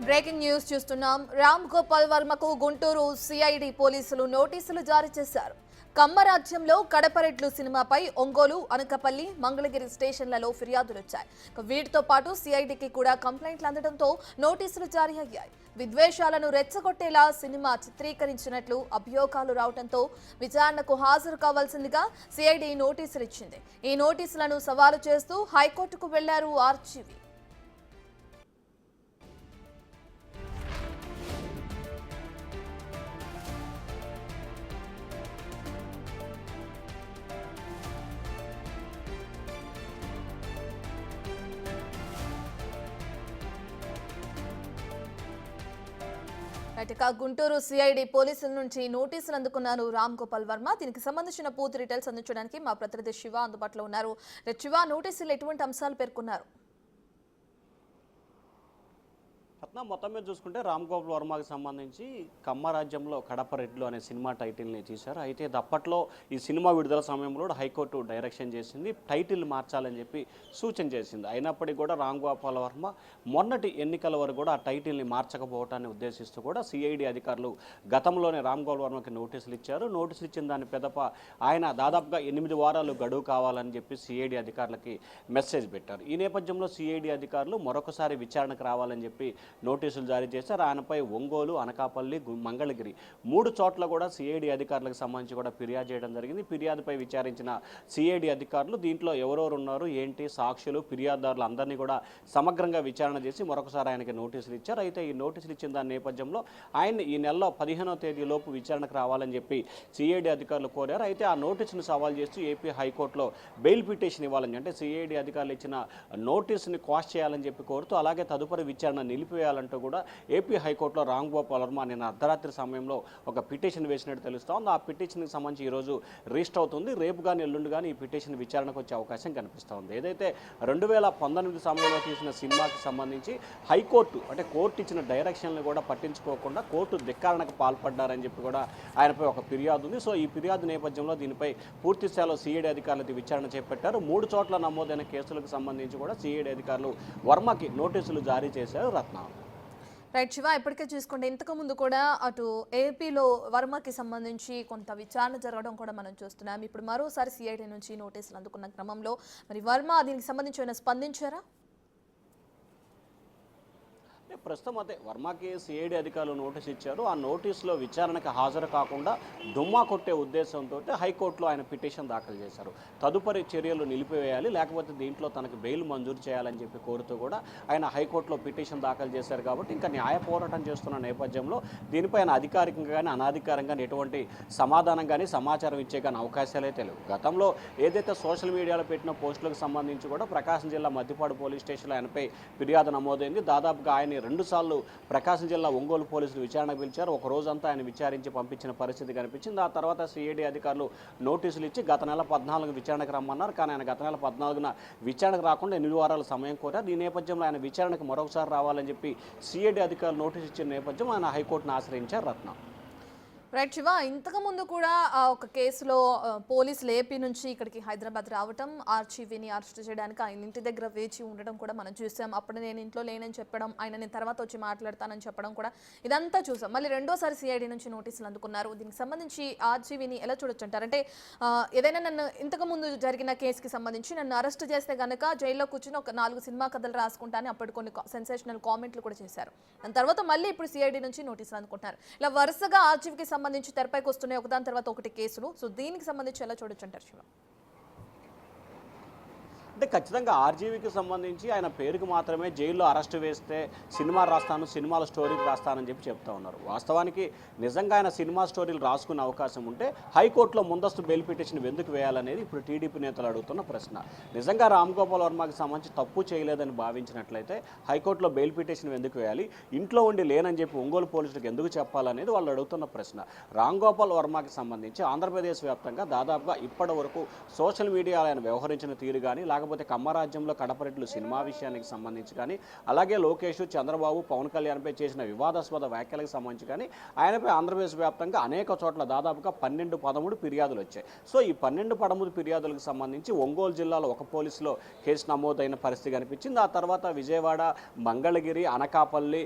Breaking news చూస్తున్నాం. Ram Gopal వర్మకు Guntur CID పోలీసులు నోటీసులు జారీ చేశారు. కమ్మరాజ్యంలో కడపరెడ్లు సినిమాపై ఒంగోలు, అనకాపల్లి, మంగళగిరి స్టేషన్లలో ఫిర్యాదులు వచ్చాయి. వీటితో పాటు సిఐడికి కూడా కంప్లైంట్లు అందడంతో నోటీసులు జారీ అయ్యాయి. విద్వేషాలను రెచ్చగొట్టేలా సినిమా చిత్రీకరించినట్లు అభియోగాలు రావడంతో విచారణకు హాజరు కావాల్సిందిగా సిఐడి నోటీసులు ఇచ్చింది. ఈ నోటీసులను సవాలు చేస్తూ హైకోర్టుకు వెళ్లారు ఆర్జీవి. ఇక గుంటూరు సిఐడి పోలీసుల నుంచి నోటీసులు అందుకున్నారు రామ్ గోపాల్ వర్మ. దీనికి సంబంధించిన పూర్తి డీటెయిల్స్ అందించడానికి మా ప్రతినిధి శివ అందుబాటులో ఉన్నారు. శివ, నోటీసులు ఎటువంటి అంశాలు పేర్కొన్నారు? మొత్తం మీద చూసుకుంటే రామ్ గోపాల్ వర్మకి సంబంధించి కమ్మరాజ్యంలో కడపరెడ్లు అనే సినిమా టైటిల్ని తీశారు. అయితే అప్పట్లో ఈ సినిమా విడుదల సమయంలో హైకోర్టు డైరెక్షన్ చేసింది, టైటిల్ మార్చాలని చెప్పి సూచన చేసింది. అయినప్పటికీ కూడా రామ్ గోపాల్ వర్మ మొన్నటి ఎన్నికల వరకు కూడా ఆ టైటిల్ని మార్చకపోవటాన్ని ఉద్దేశిస్తూ కూడా సిఐడి అధికారులు గతంలోనే రామ్ గోపాల్ వర్మకి నోటీసులు ఇచ్చారు. నోటీసులు ఇచ్చిన దాని పెదప ఆయన దాదాపుగా 8 వారాలు గడువు కావాలని చెప్పి సిఐడి అధికారులకి మెసేజ్ పెట్టారు. ఈ నేపథ్యంలో సిఐడి అధికారులు మరొకసారి విచారణకు రావాలని చెప్పి నోటీసులు జారీ చేశారు. ఆయనపై ఒంగోలు, అనకాపల్లి, మంగళగిరి 3 చోట్ల కూడా సిఐడి అధికారులకు సంబంధించి కూడా ఫిర్యాదు చేయడం జరిగింది. ఫిర్యాదుపై విచారించిన సిఐడి అధికారులు దీంట్లో ఎవరెవరు ఉన్నారు, ఏంటి, సాక్షులు, ఫిర్యాదుదారులు అందరినీ కూడా సమగ్రంగా విచారణ చేసి మరొకసారి ఆయనకి నోటీసులు ఇచ్చారు. అయితే ఈ నోటీసులు ఇచ్చిన దాని నేపథ్యంలో ఆయన ఈ నెలలో 15వ తేదీలోపు విచారణకు రావాలని చెప్పి సిఐడి అధికారులు కోరారు. అయితే ఆ నోటీసును సవాల్ చేస్తూ ఏపీ హైకోర్టులో బెయిల్ పిటిషన్ ఇవ్వాలని, అంటే సిఐడి అధికారులు ఇచ్చిన నోటీసుని క్వాష్ చేయాలని చెప్పి కోరుతూ అలాగే తదుపరి విచారణ నిలిపివేయాలంటూ కూడా ఏపీ హైకోర్టులో రామ్ గోపాల్ వర్మ నిన్న అర్ధరాత్రి సమయంలో ఒక పిటిషన్ వేసినట్టు తెలుస్తోంది. ఆ పిటిషన్కి సంబంధించి ఈరోజు రిజిస్టర్ అవుతుంది. రేపు కానీ ఎల్లుండి కానీ ఈ పిటిషన్ విచారణకు వచ్చే అవకాశం కనిపిస్తోంది. ఏదైతే 2019 సమయంలో తీసిన సినిమాకి సంబంధించి హైకోర్టు అంటే కోర్టు ఇచ్చిన డైరెక్షన్లు కూడా పట్టించుకోకుండా కోర్టు ధిక్కారణకు పాల్పడ్డారని చెప్పి కూడా ఆయనపై ఒక ఫిర్యాదు ఉంది. సో ఈ ఫిర్యాదు నేపథ్యంలో దీనిపై పూర్తి స్థాయిలో సిఐడి అధికారులు విచారణ చేపట్టారు. 3 చోట్ల నమోదైన కేసులకు సంబంధించి కూడా సిఐడి అధికారులు వర్మకి నోటీసులు జారీ చేశారు. రత్న రైట్ శివ, ఇప్పటికే చూసుకుంటే ఇంతకు ముందు కూడా అటు ఏపీలో వర్మకి సంబంధించి కొంత విచారణ జరగడం కూడా మనం చూస్తున్నాం. ఇప్పుడు మరోసారి సిఐడి నుంచి నోటీసులు అందుకున్న క్రమంలో మరి వర్మ దీనికి సంబంధించి ఏమైనా స్పందించారా? ప్రస్తుతం అదే వర్మకి సిఐడి అధికారులు నోటీస్ ఇచ్చారు. ఆ నోటీసులో విచారణకు హాజరు కాకుండా డుమ్మా కొట్టే ఉద్దేశంతో హైకోర్టులో ఆయన పిటిషన్ దాఖలు చేశారు. తదుపరి చర్యలు నిలిపివేయాలి, లేకపోతే దీంట్లో తనకు బెయిల్ మంజూరు చేయాలని చెప్పి కోరుతూ కూడా ఆయన హైకోర్టులో పిటిషన్ దాఖలు చేశారు. కాబట్టి ఇంకా న్యాయ పోరాటం చేస్తున్న నేపథ్యంలో దీనిపై ఆయన అధికారికంగా కానీ అనాధికారంగా ఎటువంటి సమాధానం కానీ సమాచారం ఇచ్చే కానీ అవకాశాలే తెలియవు. గతంలో ఏదైతే సోషల్ మీడియాలో పెట్టిన పోస్టులకు సంబంధించి కూడా ప్రకాశం జిల్లా మద్దిపాడు పోలీస్ స్టేషన్లో ఆయనపై ఫిర్యాదు నమోదైంది. దాదాపుగా ఆయన 2 సార్లు ప్రకాశం జిల్లా ఒంగోలు పోలీసులు విచారణకు పిలిచారు. ఒక రోజంతా ఆయన విచారించి పంపించిన పరిస్థితి కనిపించింది. ఆ తర్వాత సిఐడి అధికారులు నోటీసులు ఇచ్చి గత నెల 14 విచారణకు రమ్మన్నారు. కానీ ఆయన గత నెల 14న విచారణకు రాకుండా 8 వారాల సమయం కోరారు. ఈ నేపథ్యంలో ఆయన విచారణకు మరొకసారి రావాలని చెప్పి సిఐడి అధికారులు నోటీసు ఇచ్చిన నేపథ్యం ఆయన హైకోర్టును ఆశ్రయించారు. రత్న రైట్ శివ, ఇంతకు ముందు కూడా ఒక కేసులో పోలీసులు ఏపీ నుంచి ఇక్కడికి హైదరాబాద్ రావటం, ఆర్జీవిని అరెస్ట్ చేయడానికి ఆయన ఇంటి దగ్గర వేచి ఉండడం కూడా మనం చూసాం. అప్పుడు నేను ఇంట్లో లేనని చెప్పడం, ఆయన నేను తర్వాత వచ్చి మాట్లాడతానని చెప్పడం కూడా ఇదంతా చూసాం. మళ్ళీ రెండోసారి సిఐడి నుంచి నోటీసులు అందుకున్నారు. దీనికి సంబంధించి ఆర్జీవిని ఎలా చూడొచ్చు అంటారు? అంటే ఏదైనా నన్ను ఇంతకు ముందు జరిగిన కేసుకి సంబంధించి నన్ను అరెస్ట్ చేస్తే కనుక జైల్లో కూర్చుని ఒక 4 సినిమా కథలు రాసుకుంటానని అప్పటి కొన్ని సెన్సేషనల్ కామెంట్లు కూడా చేశారు. దాని తర్వాత మళ్ళీ ఇప్పుడు సిఐడి నుంచి నోటీసులు అందుకుంటున్నారు. ఇలా వరుసగా ఆర్జీవికి సంబంధించి తెరపైకి వస్తున్నాయి ఒకదాని తర్వాత ఒకటి కేసులు. సో దీనికి సంబంధించి ఎలా చూడొచ్చు అంటారు శివ? అంటే ఖచ్చితంగా ఆర్జీవీకి సంబంధించి ఆయన పేరుకి మాత్రమే జైల్లో అరెస్ట్ వేస్తే సినిమా రాస్తాను, సినిమాల స్టోరీలు రాస్తానని చెప్పి చెప్తా ఉన్నారు. వాస్తవానికి నిజంగా ఆయన సినిమా స్టోరీలు రాసుకునే అవకాశం ఉంటే హైకోర్టులో ముందస్తు బెయిల్ పిటిషన్ ఎందుకు వేయాలనేది ఇప్పుడు టీడీపీ నేతలు అడుగుతున్న ప్రశ్న. నిజంగా రామ్ గోపాల్ వర్మకి సంబంధించి తప్పు చేయలేదని భావించినట్లయితే హైకోర్టులో బెయిల్ పిటిషన్ ఎందుకు వేయాలి, ఇంట్లో ఉండి లేనని చెప్పి ఒంగోలు పోలీసులకు ఎందుకు చెప్పాలనేది వాళ్ళు అడుగుతున్న ప్రశ్న. రామ్ గోపాల్ వర్మకి సంబంధించి ఆంధ్రప్రదేశ్ వ్యాప్తంగా దాదాపుగా ఇప్పటి వరకు సోషల్ మీడియాలో ఆయన వ్యవహరించిన తీరు కానీ లేకపోతే కమ్మరాజ్యంలో కడపరెడ్లు సినిమా విషయానికి సంబంధించి కానీ, అలాగే లోకేష్, చంద్రబాబు, పవన్ కళ్యాణ్పై చేసిన వివాదాస్పద వ్యాఖ్యలకు సంబంధించి కానీ ఆయనపై ఆంధ్రప్రదేశ్ వ్యాప్తంగా అనేక చోట్ల దాదాపుగా 12-13 ఫిర్యాదులు వచ్చాయి. సో ఈ 12-13 ఫిర్యాదులకు సంబంధించి ఒంగోలు జిల్లాలో ఒక పోలీసులో కేసు నమోదైన పరిస్థితి కనిపించింది. ఆ తర్వాత విజయవాడ, మంగళగిరి, అనకాపల్లి,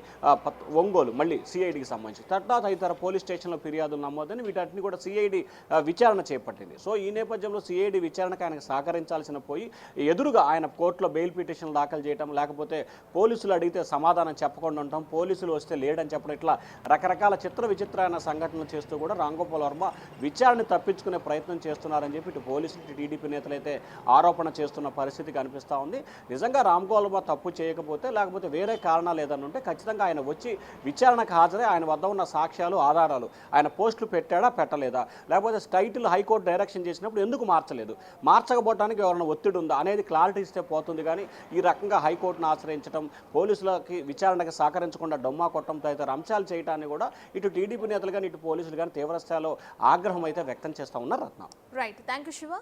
ఒంగోలు మళ్ళీ సిఐడికి సంబంధించి తదితర పోలీస్ స్టేషన్లో ఫిర్యాదులు నమోదని వీటన్నిటిని కూడా సిఐడి విచారణ చేపట్టింది. సో ఈ నేపథ్యంలో సిఐడి విచారణకు ఆయనకు సహకరించాల్సిన పోయి ఎదురుగా ఆయన కోర్టులో బెయిల్ పిటిషన్ దాఖలు చేయడం, లేకపోతే పోలీసులు అడిగితే సమాధానం చెప్పకుండా ఉండటం, పోలీసులు వస్తే లేడని చెప్పడం, ఇట్లా రకరకాల విచిత్రమైన సంఘటనలు చేస్తూ కూడా రామ్ గోపాల్ వర్మ విచారణ తప్పించుకునే ప్రయత్నం చేస్తున్నారని చెప్పి ఇటు పోలీసులు, ఇటు టీడీపీ నేతలైతే ఆరోపణ చేస్తున్న పరిస్థితి కనిపిస్తూ ఉంది. నిజంగా రామ్ గోపాల్ వర్మ తప్పు చేయకపోతే, లేకపోతే వేరే కారణాలు ఏదైనా ఉంటే ఖచ్చితంగా ఆయన వచ్చి విచారణకు హాజరై ఆయన వద్ద ఉన్న సాక్ష్యాలు, ఆధారాలు, ఆయన పోస్టులు పెట్టాడా పెట్టలేదా, లేకపోతే టైటిల్ హైకోర్టు డైరెక్షన్ చేసినప్పుడు ఎందుకు మార్చలేదు, మార్చకపోవడానికి ఎవరైనా ఒత్తిడి ఉందా అనేది క్లారిటీ ఇస్తే పోతుంది. కానీ ఈ రకంగా హైకోర్టును ఆశ్రయించడం, పోలీసులకి విచారణకు సహకరించకుండా డొమ్మా కొట్టడం తదితర అంశాలు చేయడాన్ని కూడా ఇటు టీడీపీ నేతలు కానీ ఇటు పోలీసులు కానీ తీవ్రస్థాయిలో ఆగ్రహం అయితే వ్యక్తం చేస్తూ ఉన్నారు. Ratna. Right, thank you Shiva.